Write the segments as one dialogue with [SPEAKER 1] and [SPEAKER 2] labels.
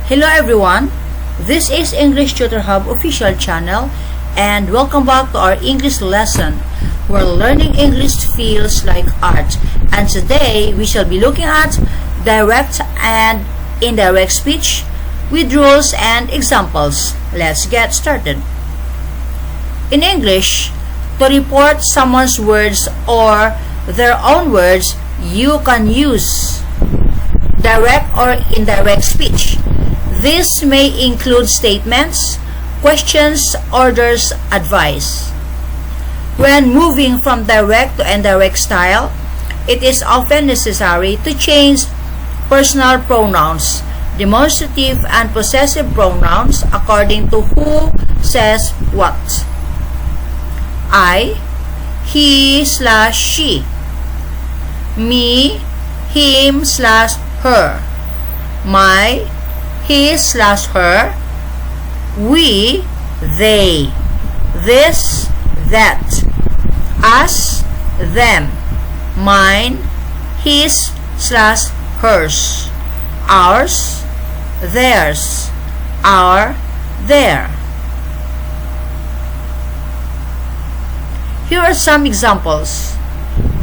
[SPEAKER 1] Hello everyone, this is English Tutor Hub official channel and welcome back to our English lesson where learning English feels like art. And today we shall be looking at direct and indirect speech with rules and examples. Let's get started. In English, to report someone's words or their own words, you can use direct or indirect speech. This may include statements, questions, orders, advice. When moving from direct to indirect style, it is often necessary to change personal pronouns, demonstrative and possessive pronouns according to who says what. I, he/she. Me, him/her. My, his/her. We, they. This, that. Us, them. Mine, his/hers. Ours, theirs. Our, their. Here are some examples.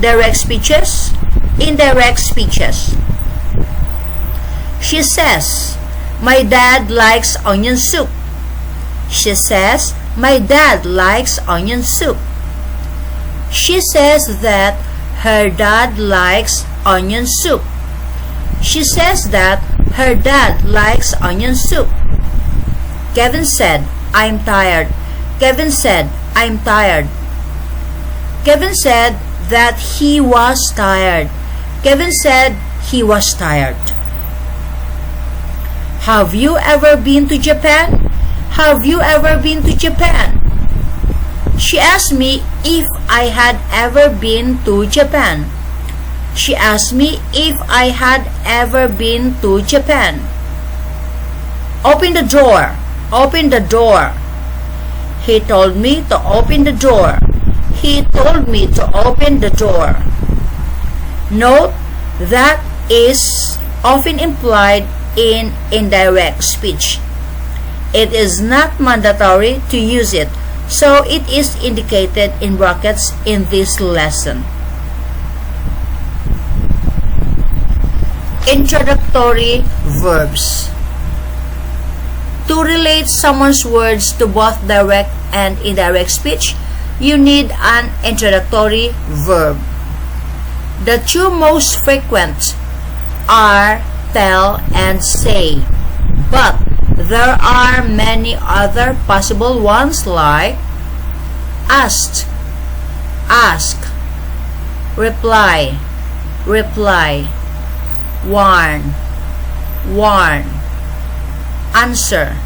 [SPEAKER 1] Direct speeches, indirect speeches. She says, "My dad likes onion soup." She says, "My dad likes onion soup." She says that her dad likes onion soup. She says that her dad likes onion soup. Kevin said, "I'm tired." Kevin said, "I'm tired." Kevin said that he was tired. Kevin said he was tired. Have you ever been to Japan? Have you ever been to Japan? She asked me if I had ever been to Japan. She asked me if I had ever been to Japan. Open the door. Open the door. He told me to open the door. He told me to open the door. Note that is often implied in indirect speech. It is not mandatory to use it, so it is indicated in brackets in this lesson. Introductory verbs. To relate someone's words to both direct and indirect speech, you need an introductory verb. The two most frequent are tell and say, but there are many other possible ones like asked, ask, reply, reply, warn, warn, answer,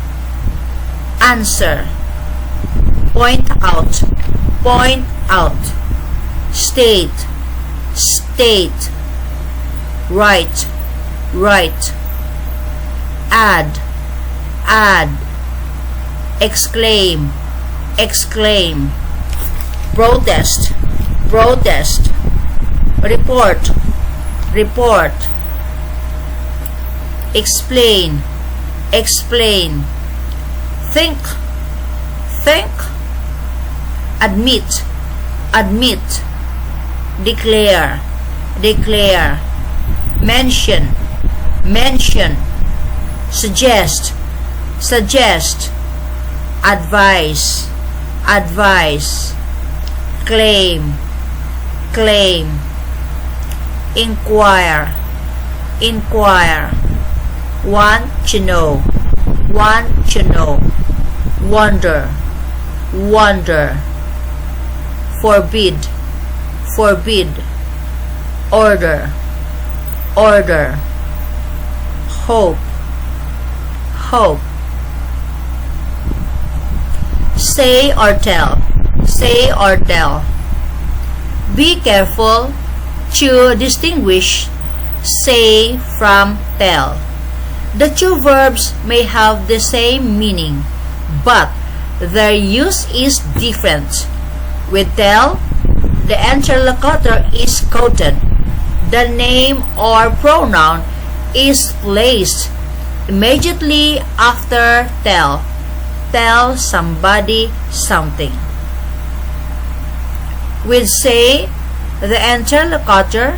[SPEAKER 1] answer, point out, point out, state, state, write, write, add, add, exclaim, exclaim, protest, protest, report, report, explain, explain, think, think, admit, admit, declare, declare, mention, mention, suggest, suggest, advise, advise, claim, claim, inquire, inquire, want to know, want to know, wonder, wonder, forbid, forbid, order, order, hope, hope. Say or tell, say or tell. Be careful to distinguish say from tell. The two verbs may have the same meaning, but their use is different. With tell, the interlocutor is quoted. The name or pronoun is placed immediately after tell. Tell somebody something. With say, the interlocutor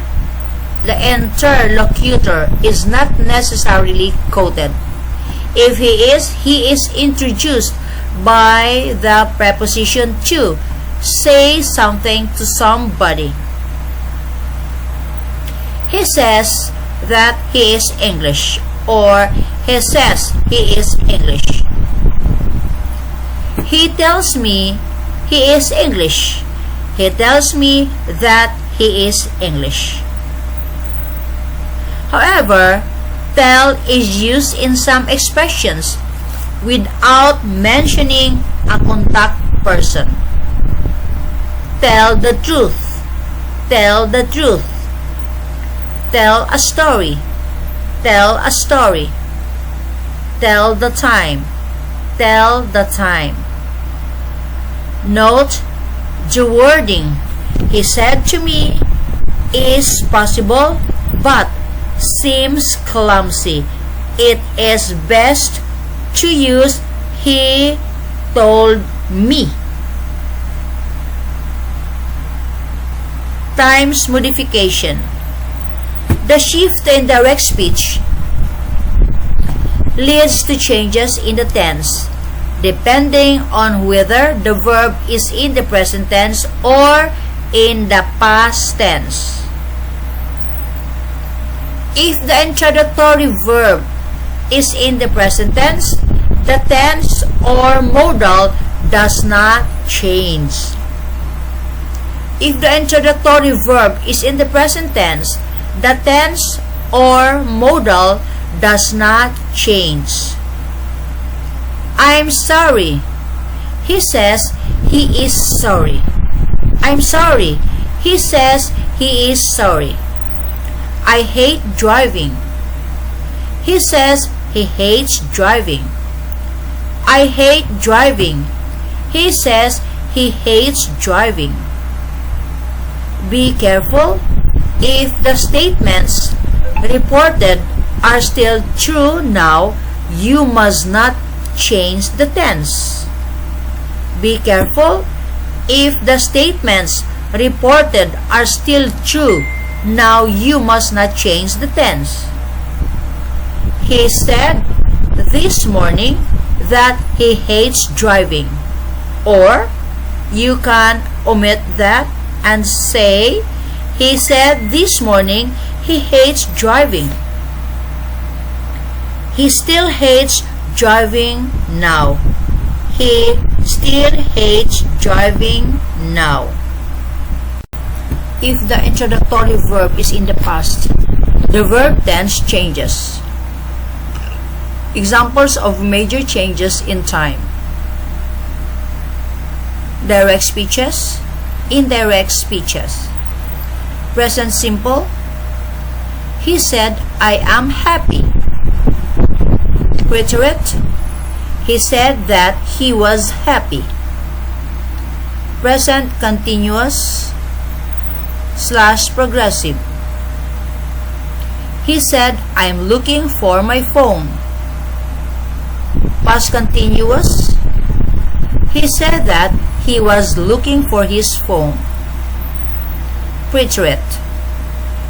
[SPEAKER 1] is not necessarily quoted. If he is introduced by the preposition to. Say something to somebody. He says that he is English, or he says he is English. He tells me he is English. He tells me that he is English. However, tell is used in some expressions without mentioning a contact person. Tell the truth. Tell the truth. Tell a story. Tell a story. Tell the time. Tell the time. Note the wording. He said to me is possible but seems clumsy. It is best to use he told me. Times modification. The shift to indirect speech leads to changes in the tense, depending on whether the verb is in the present tense or in the past tense. If the introductory verb is in the present tense, the tense or modal does not change. If the introductory verb is in the present tense, the tense or modal does not change. I'm sorry. He says he is sorry. I'm sorry. He says he is sorry. I hate driving. He says he hates driving. I hate driving. He says he hates driving. Be careful. If the statements reported are still true now, you must not change the tense. Be careful. If the statements reported are still true now, you must not change the tense. He said this morning that he hates driving. Or you can omit that and say he said this morning he hates driving. He still hates driving now. He still hates driving now. If the introductory verb is in the past, the verb tense changes. Examples of major changes in time. Direct speeches, indirect speeches. Present simple. He said, I am happy. Preterite. He said that he was happy. Present continuous / progressive. He said, I am looking for my phone. Past continuous. He said that he was looking for his phone. Preterite.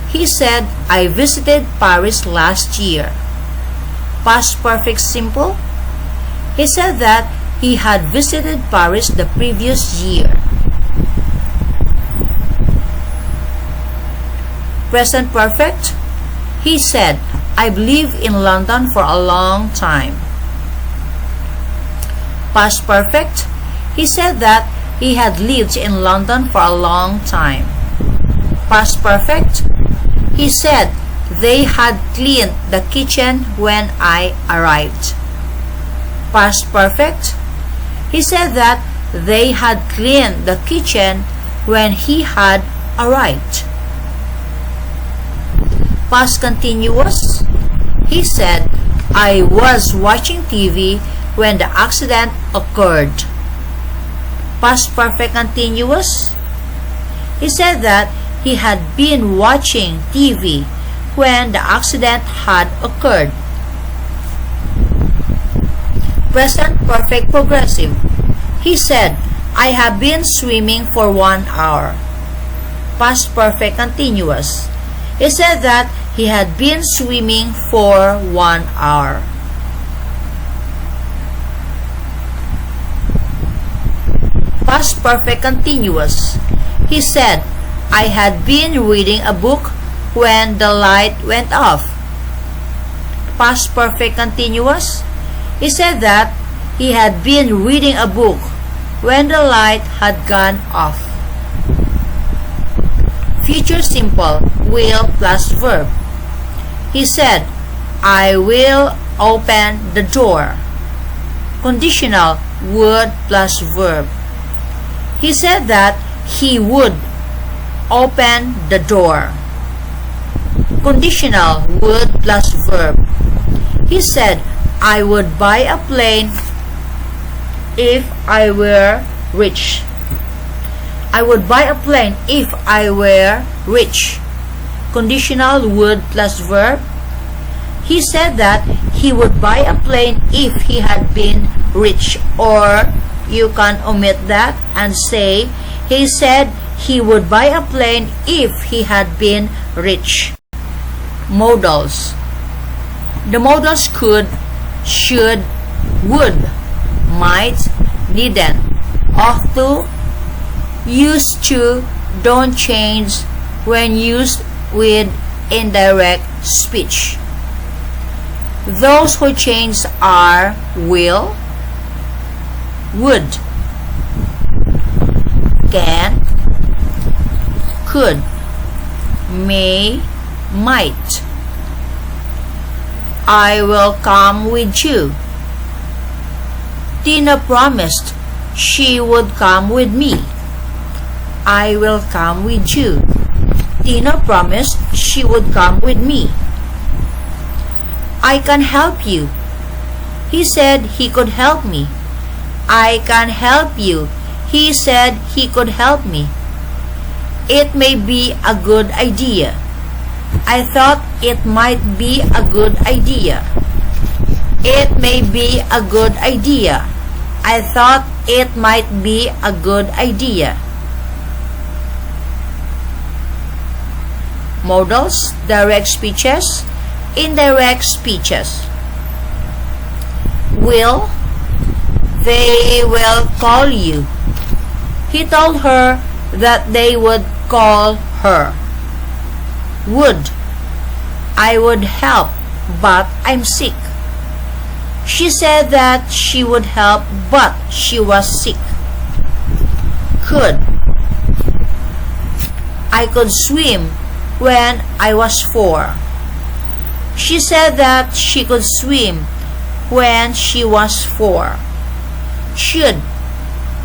[SPEAKER 1] He said, I visited Paris last year. Past perfect simple. He said that he had visited Paris the previous year. Present perfect. He said, I've lived in London for a long time. Past perfect. He said that he had lived in London for a long time. Past perfect. He said they had cleaned the kitchen when I arrived. Past perfect. He said that they had cleaned the kitchen when he had arrived. Past continuous. He said, I was watching TV when the accident occurred. Past perfect continuous. He said that he had been watching TV when the accident had occurred. Present perfect progressive. He said, I have been swimming for 1 hour. Past perfect continuous. He said that he had been swimming for 1 hour. Past perfect continuous. He said, I had been reading a book when the light went off. Past perfect continuous. He said that he had been reading a book when the light had gone off. Future simple, will plus verb. He said, I will open the door. Conditional, would plus verb. He said that he would open the door. Conditional, would plus verb. He said, I would buy a plane if I were rich. I would buy a plane if I were rich. Conditional, would plus verb. He said that he would buy a plane if he had been rich. Or you can omit that and say, he said he would buy a plane if he had been rich. Modals. The modals could, should, would, might, didn't, ought to, used to, don't change when used with indirect speech. Those who change are will, would, can, could, may, might. I will come with you. Tina promised she would come with me. I will come with you. Tina promised she would come with me. I can help you. He said he could help me. I can help you. He said he could help me. It may be a good idea. I thought it might be a good idea. It may be a good idea. I thought it might be a good idea. Modals, direct speeches, indirect speeches. Will, they will call you. He told her that they would call her. Would, I would help, but I'm sick. She said that she would help, but she was sick. Could, I could swim when I was 4. She said that she could swim when she was 4. Should,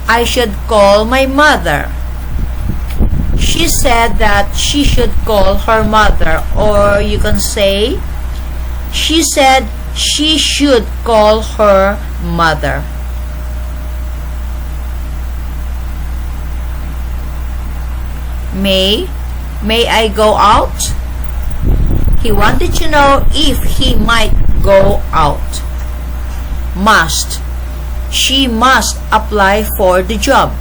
[SPEAKER 1] I should call my mother. She said that she should call her mother, or you can say, she said she should call her mother. May I go out? He wanted to know if he might go out. Must, she must apply for the job.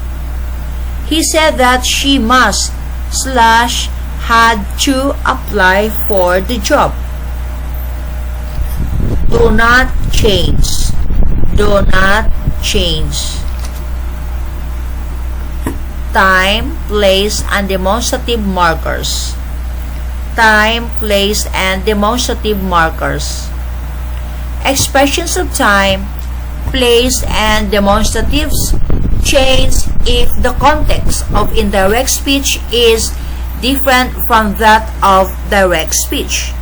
[SPEAKER 1] He said that she must / had to apply for the job. Do not change. Do not change. Time, place, and demonstrative markers. Time, place, and demonstrative markers. Expressions of time, place, and demonstratives change if the context of indirect speech is different from that of direct speech.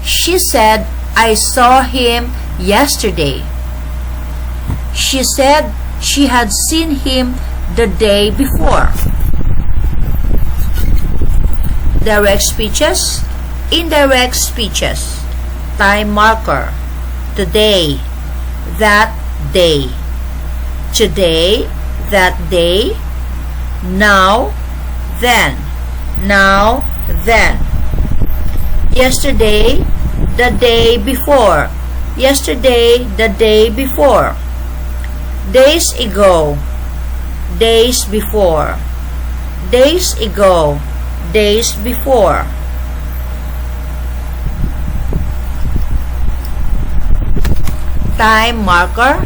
[SPEAKER 1] She said, I saw him yesterday. She said she had seen him the day before. Direct speeches, indirect speeches. Time marker. Today, that day. Today, that day. Now, then. Now, then. Yesterday, the day before. yesterday, the day before. Days ago, days before. Days ago, days before. Time marker,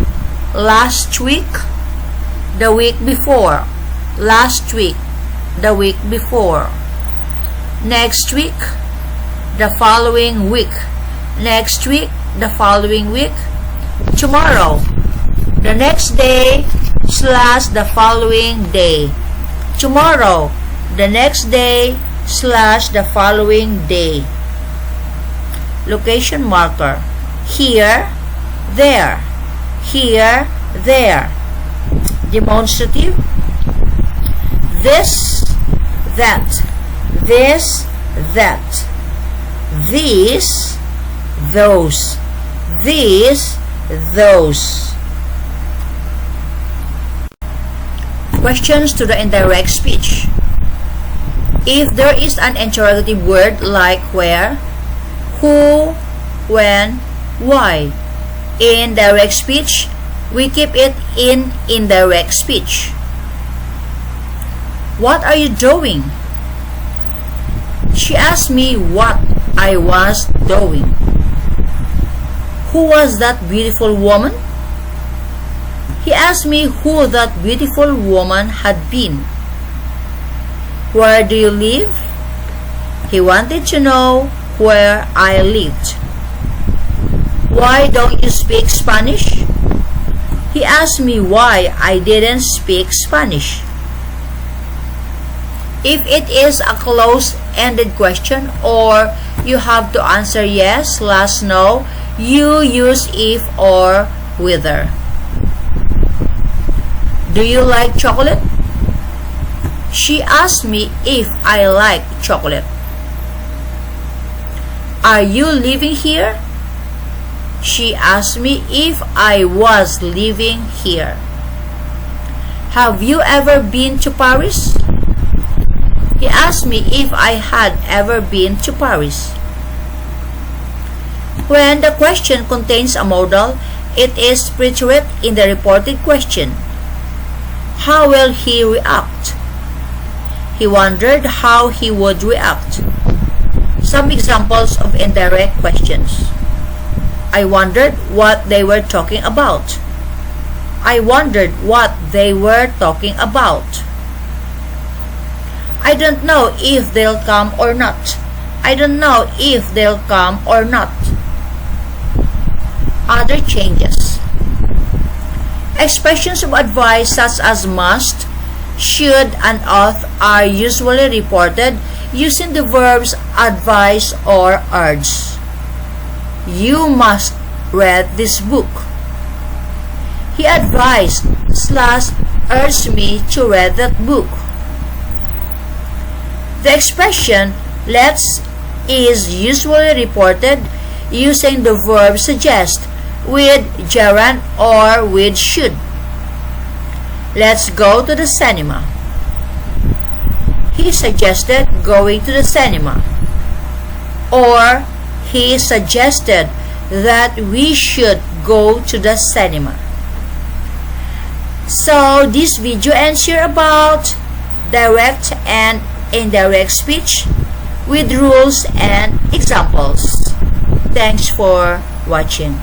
[SPEAKER 1] last week, the week before. Last week, the week before. Next week, the following week. Next week, the following week. Tomorrow, the next day slash the following day. Tomorrow, the next day slash the following day. Location marker, here, there. Here, there. Demonstrative, this, that. This, that. These, those. These, those. Questions to the indirect speech. If there is an interrogative word like where, who, when, why, in direct speech, we keep it in indirect speech. What are you doing? She asked me what I was doing. Who was that beautiful woman? He asked me who that beautiful woman had been. Where do you live? He wanted to know where I lived. Why don't you speak Spanish? He asked me why I didn't speak Spanish. If it is a close-ended question or you have to answer yes, /no, you use if or whether. Do you like chocolate? She asked me if I like chocolate. Are you living here? She asked me if I was living here. Have you ever been to Paris? He asked me if I had ever been to Paris. When the question contains a modal, it is preterite in the reported question. How will he react? He wondered how he would react. Some examples of indirect questions. I wondered what they were talking about. I wondered what they were talking about. I don't know if they'll come or not. I don't know if they'll come or not. Other changes. Expressions of advice such as must, should, and ought are usually reported using the verbs advise or urge. You must read this book. He advised / urged me to read that book. The expression let's is usually reported using the verb suggest with gerund or with should. Let's go to the cinema. He suggested going to the cinema. Or he suggested that we should go to the cinema. So this video ends here about direct and indirect speech with rules and examples. Thanks for watching.